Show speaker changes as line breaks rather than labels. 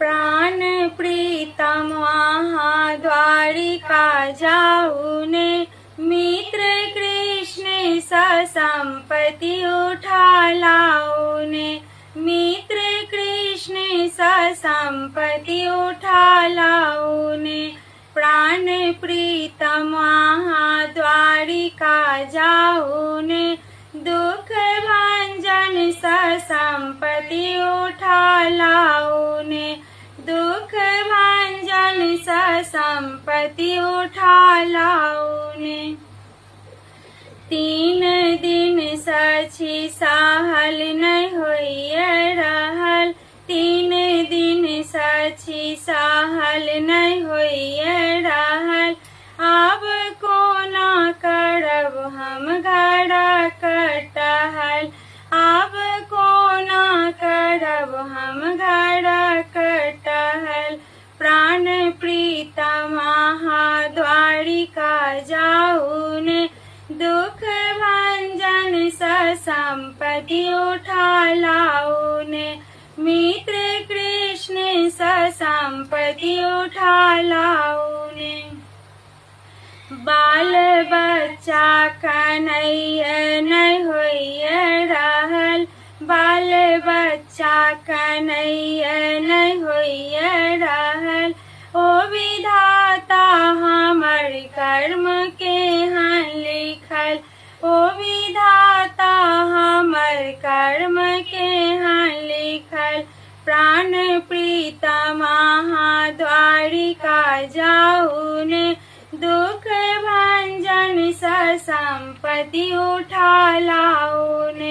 प्राण प्रीतम वहाँ द्वारिका जाऊने, मित्र कृष्ण संपत्ति उठा लाऊने, मित्र कृष्ण संपत्ति उठा लाऊने। प्राण प्रीतम वहाँ द्वारिका जाऊने, दुख भंजन संपत्ति उठा लाऊने, दुख भंजन संपत्ति उठा लाऊने। 3 दिन सची सहल नहीं होइए रहल, 3 दिन सची सहल नहीं होइए रहल। अब कोना करब हम घड़ा कटहल, अब कोना करब हम घड़ा कटहल। प्राण प्रीतम वहाँ द्वारिका जाऊने, दुख भंजन संपत्ति उठा लाऊने, मित्र कृष्ण संपत्ति उठा लाऊने। बाल बच्चा कन्हैया नहीं होइए रहल, बाल बच्चा कन्हैया नहीं होइए रहल। ओ विधाता हमर कर्म के हाँ लिखल, ओ विधाता हमर कर्म के हाँ लिखल। प्राण प्रीतम वहाँ द्वारिका जाऊने, दुख भंजन संपत्ति उठा लाऊने।